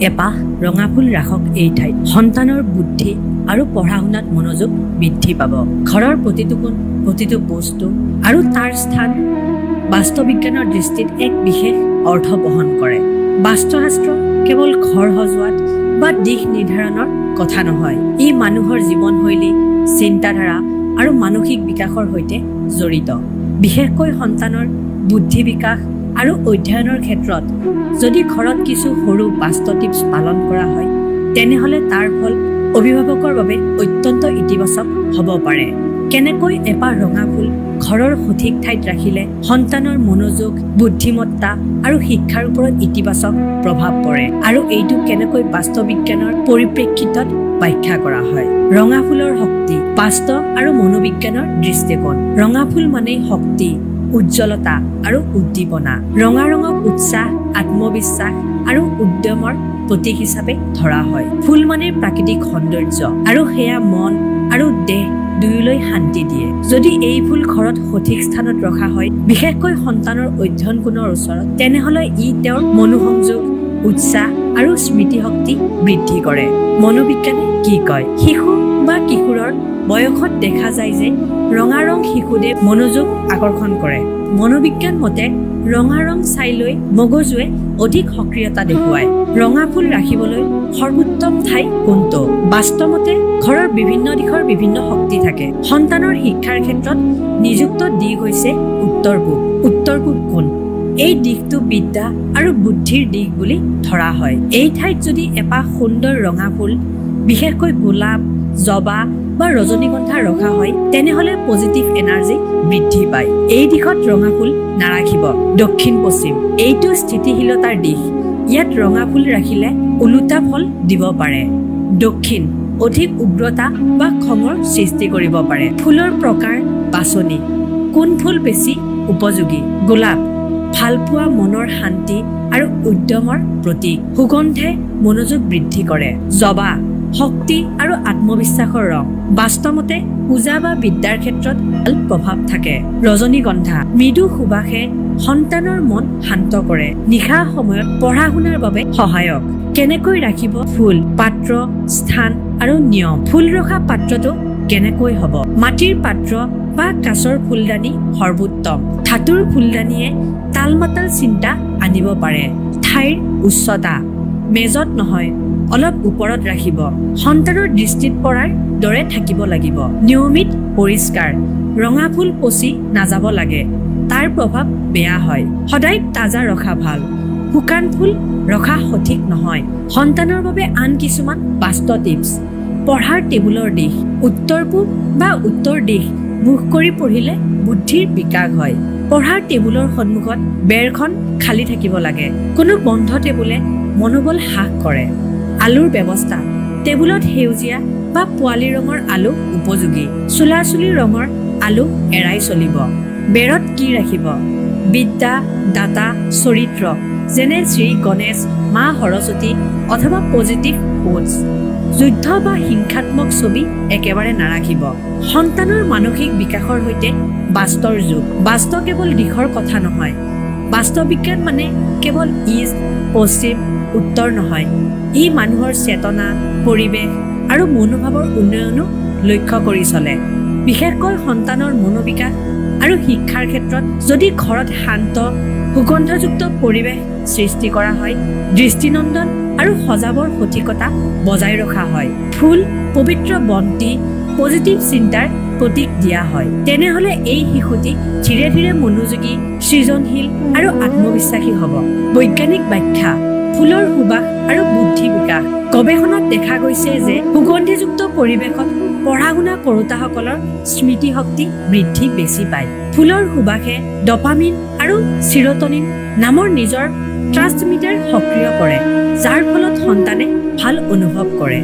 এপাহ ৰঙা ফুল ৰাখক এই ঠাইত সন্তানৰ বুদ্ধি আৰু পঢ়া শুনাত মনোযোগ বৃদ্ধি পাব ঘৰৰ প্ৰতিটো কোণ প্ৰতিটো বস্তু আৰু তাৰ স্থান বাস্তুবিজ্ঞানৰ দৃষ্টিত এক বিশেষ অৰ্থ বহন কৰে বাস্তুশাস্ত্ৰ কেৱল ঘৰ সজোৱাত বা দিশ নিৰ্ধাৰণৰ কথা নহয় ই মানুহৰ জীৱনশৈলী চিন্তাধাৰা আৰু মানসিক বিকাশৰ সৈতে জড়িত বিশেষকৈ সন্তানৰ বুদ্ধি বিকাশ আৰু অধ্যয়নৰ ক্ষেত্ৰত যদি ঘৰত কিছু সৰু বাস্তু টিপছ পালন কৰা হয় তেনেহলে তাৰ ফল অভিভাৱকৰ বাবে অত্যন্ত ইতিবাচক হ'ব পাৰে কেনেকৈ এপাহ ৰঙা ফুল ঘৰৰ সঠিক ঠাইত ৰাখিলে সন্তানৰ মনোযোগ বুদ্ধিমত্তা আৰু শিক্ষাৰ ওপৰত ইতিবাচক প্ৰভাৱ পৰে আৰু এইটো কেনেকৈ বাস্তুবিজ্ঞানৰ পৰিপ্ৰেক্ষিতত ব্যাখ্যা কৰা হয় ৰঙা ফুলৰ শক্তি বাস্তু আৰু মনোবিজ্ঞানৰ দৃষ্টিকোণ ৰঙা ফুল মানে শক্তি উজ্জ্বলতা আৰু উদ্দীপনা ৰঙা ৰঙক উৎসাহ আত্মবিশ্বাস আৰু উদ্যমৰ প্ৰতীক হিচাপে ধৰা হয় ফুল মানে প্ৰাকৃতিক সৌন্দৰ্য আৰু সেয়া মন আৰু দেহ দুয়োলৈ শান্তি দিয়ে যদি এই ফুল ঘৰত সঠিক স্থানত ৰখা হয় বিশেষকৈ সন্তানৰ অধ্যয়ন কোণৰ ওচৰত তেনেহলে ই তেওঁৰ মনোসংযোগ উৎসাহ আৰু স্মৃতিশক্তি বৃদ্ধি কৰে মনোবিজ্ঞানে কি কয় শিশু বা কিশোৰৰ বয়সত দেখা যায় যে ৰঙা ৰং শিশুদেৰ মনোযোগ আকৰ্ষণ কৰে মনোবিজ্ঞান মতে ৰঙা ৰং চাই লৈ মগজুৱে অধিক সক্ৰিয়তা দেখুৱায় ৰঙা ফুল ৰাখিবলৈ সৰ্বোত্তম ঠাই কোনটো বাস্তৱতে ঘৰৰ বিভিন্ন দিশৰ বিভিন্ন শক্তি থাকে সন্তানৰ শিক্ষাৰ ক্ষেত্ৰত নিযুক্ত দিশ হৈছে উত্তৰ পূব কোণ এই দিশটো বিদ্যা আৰু বুদ্ধিৰ দিশ বুলি ধৰা হয় এই ঠাইত যদি এপাহ সুন্দৰ ৰঙা ফুল বিশেষকৈ গোলাপ জবা বা ৰজনীগন্ধা ৰখা হয় তেনেহলে পজিটিভ এনাৰ্জি বৃদ্ধি পায় এই দিশত ৰঙা ফুল নাৰাখিব দক্ষিণ পশ্চিম এইটো স্থিতিশীলতাৰ দিশ ইয়াত ৰঙা ফুল ৰাখিলে উলুটা ফল দিব পাৰে দক্ষিণ অধিক উগ্ৰতা বা খঙৰ সৃষ্টি কৰিব পাৰে ফুলৰ প্ৰকাৰ বাছনি কোন ফুল বেছি উপযোগী গোলাপ ভালপোৱা মনৰ শান্তি আৰু উদ্যমৰ প্ৰতীক সুগন্ধে মনোযোগ বৃদ্ধি কৰে জবা শক্তি আৰু আত্মবিশ্বাসৰ ৰং বাস্তৱতে পূজা বা বিদ্যাৰ ক্ষেত্ৰত ভাল প্ৰভাৱ থাকে ৰজনীগন্ধা মৃদু সুবাসে সন্তানৰ মন শান্ত কৰে নিশা সময়ত পঢ়া শুনাৰ বাবে সহায়ক কেনেকৈ ৰাখিব ফুল পাত্ৰ স্থান আৰু নিয়ম ফুল ৰখা পাত্ৰটো কেনেকৈ হ'ব মাটিৰ পাত্ৰ বা কাঁচৰ ফুলদানি সৰ্বোত্তম ধাতুৰ ফুলদানিয়ে তালমাতাল চিন্তা আনিব পাৰে ঠাইৰ উচ্চতা মেজত নহয় অলপ ওপৰত ৰাখিব সন্তানৰ দৃষ্টিত পৰাৰ দৰে থাকিব লাগিব নিয়মিত পৰিষ্কাৰ ৰঙা ফুল পচি নাযাব লাগে তাৰ প্ৰভাৱ বেয়া হয় সদায় তাজা ৰখা ভাল শুকান ফুল ৰখা সঠিক নহয় সন্তানৰ বাবে আন কিছুমান বাস্তু টিপছ পঢ়াৰ টেবুলৰ দিশ উত্তৰ পূব বা উত্তৰ দিশ মুখ কৰি পঢ়িলে বুদ্ধিৰ বিকাশ হয় পঢ়াৰ টেবুলৰ সন্মুখত বেৰখন খালী থাকিব লাগে কোনো বন্ধ টেবুলে মনোবল হ্ৰাস কৰে আলুৰ ব্যৱস্থা টেবুলত সেউজীয়া বা পোৱালি ৰঙৰ আলু উপযোগী চুলাচুলি ৰঙৰ আলু এৰাই চলিব বেৰত কি ৰাখিব বিদ্যা দাতা চৰিত্ৰ যেনে শ্ৰী গণেশ মা সৰস্বতী অথবা পজিটিভ কোটছ যুদ্ধ বা হিংসাত্মক ছবি একেবাৰে নাৰাখিব সন্তানৰ মানসিক বিকাশৰ সৈতে বাস্তুৰ যুগ বাস্তু কেৱল দিশৰ কথা নহয় বাস্তুবিজ্ঞান মানে কেৱল ইষ্ট পশ্চিম উত্তৰ নহয় ই মানুহৰ চেতনা পৰিৱেশ আৰু মনোভাৱৰ উন্নয়নো লক্ষ্য কৰি চলে বিশেষকৈ সন্তানৰ মনোবিকাশ আৰু শিক্ষাৰ ক্ষেত্ৰত যদি ঘৰত শান্ত সুগন্ধযুক্ত পৰিৱেশ সৃষ্টি কৰা হয় দৃষ্টিনন্দন আৰু সজাবৰ সঠিকতা বজাই ৰখা হয় ফুল পবিত্ৰ বন্তি পজিটিভ চিন্তাৰ প্ৰতীক দিয়া হয় তেনেহলে এই শিশুটি ধীৰে ধীৰে মনোযোগী সৃজনশীল আৰু আত্মবিশ্বাসী হ'ব বৈজ্ঞানিক ব্যাখ্যা ফুলৰ সুবাস আৰু বুদ্ধি বিকাশ গৱেষণাত দেখা গৈছে যে সুগন্ধিযুক্ত পৰিৱেশত পঢ়া শুনা কৰোতাসকলৰ স্মৃতি শক্তি বৃদ্ধি বেছি পায় ফুলৰ সুবাসে ডপামিন আৰু চিৰটনিন নামৰ নিজৰ ট্ৰান্সমিটাৰ সক্ৰিয় কৰে যাৰ ফলত সন্তানে ভাল অনুভৱ কৰে